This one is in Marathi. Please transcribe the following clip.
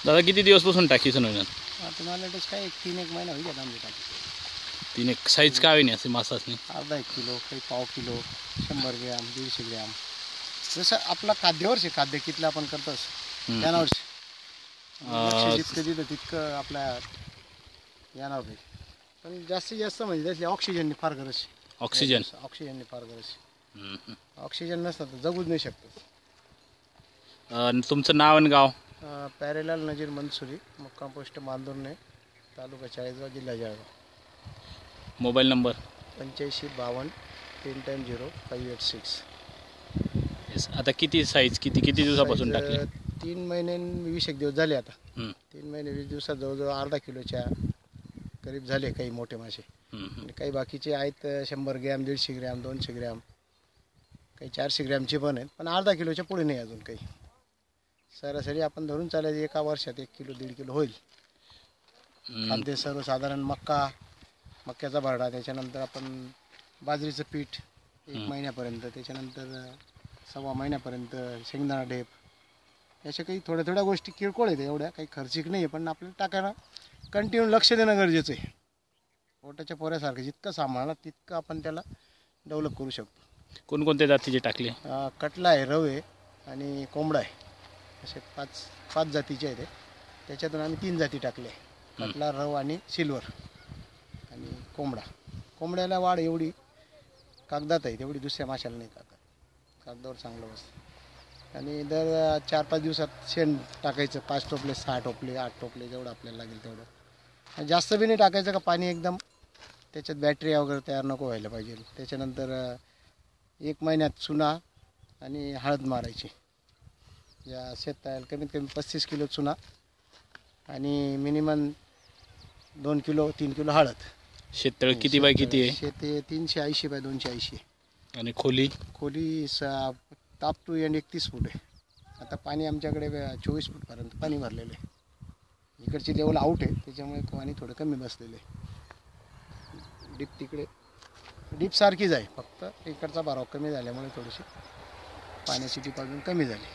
दादा किती दिवसपासून टाकी सोनवण्यात? आता मला वाटतं काय 3-1 महिना होईल आमची टाकी. 3 साईज काय होईन असे मासासनी? अर्धा 1 किलो, काही पाव किलो, 100 ग्रॅम, 150 ग्रॅम. जसं आपला खाद्यावरच आहे, खाद्य कितलं आपण करतोस त्यानावरच. लक्ष जितकं दिलं तितकं आपल्या यानावर आहे. पण जास्तीत जास्त म्हणजे त्यातली ऑक्सिजननी फार गरज आहे. ऑक्सिजननी फार गरज आहे. ऑक्सिजन नसतं तर जगूच नाही शकतो. तुमचं नाव आणि गाव? प्यारेलाल नजीर मंसुरी, मुक्काम पोस्ट मांदुर्णे, तालुका चाळीसगाव, जिल्हा जळगाव. Mobile number? 8552 3 586. आता किती साईज किती दिवसापासून टाकले? 3 महिने 20 दिवस झाले आता. 3 महिने 20 दिवसात जवळजवळ अर्धा किलोच्या करीब झाले काही मोठे मासे. आणि काही बाकीचे आहेत 100 ग्रॅम, 150 ग्रॅम, 200 ग्रॅम, काही 400 ग्रॅमचे पण आहेत. पण अर्धा किलोच्या पुढे नाही अजून काही. सरासरी आपण धरून चालायचं एका वर्षात 1 किलो 1.5 किलो होईल. खाद्य सर्वसाधारण मक्याचा भरडा, त्याच्यानंतर आपण बाजरीचं पीठ 1 महिन्यापर्यंत, त्याच्यानंतर 1.25 महिन्यापर्यंत शेंगदाणा ढेप, अशा काही थोड्या गोष्टी किरकोळ आहेत, एवढ्या काही खर्चिक नाही आहे. पण आपल्याला टाकायला कंटिन्यू लक्ष देणं गरजेचं आहे. पोटाच्या पोऱ्यासारखं जितकं सांभाळणार तितकं आपण त्याला डेव्हलप करू शकतो. कोणकोणत्या जातीचे टाकले? कटला आहे, रव आणि कोंबडा आहे. असे 5 जातीचे आहेत. त्याच्यातून आम्ही 3 जाती टाकले, कटला, रव आणि सिल्वर आणि कोंबड्याला वाढ एवढी कागदात आहे तेवढी दुसऱ्या माशाला नाही. कागदावर चांगलं बसतं. आणि दर 4-5 दिवसात शेण टाकायचं. 5 टोपले, 6 टोपले, 8 टोपले, जेवढं आपल्याला लागेल तेवढं. जास्त बी नाही टाकायचं का पाणी एकदम त्याच्यात बॅक्टेरिया वगैरे तयार नको व्हायला पाहिजे. त्याच्यानंतर 1 महिन्यात चुना आणि हळद मारायची. या शेत तयार कमीत कमी 35 किलो चुना आणि मिनिमम 2 किलो 3 किलो हळद. शेततळ किती बाय किती आहे? शेत 380 बाय 280. आणि खोली टाप टू एंड 31 फूट आहे. आता पाणी आमच्याकडे 24 फूटपर्यंत पाणी भरलेलं आहे. इकडची लेवल आऊट आहे, त्याच्यामुळे पाणी थोडं कमी बसलेलं आहे. डीप तिकडे डीप सारखीच आहे, फक्त इकडचा भराव कमी झाल्यामुळे थोडीशी पाण्याची डीप अजून कमी झाली.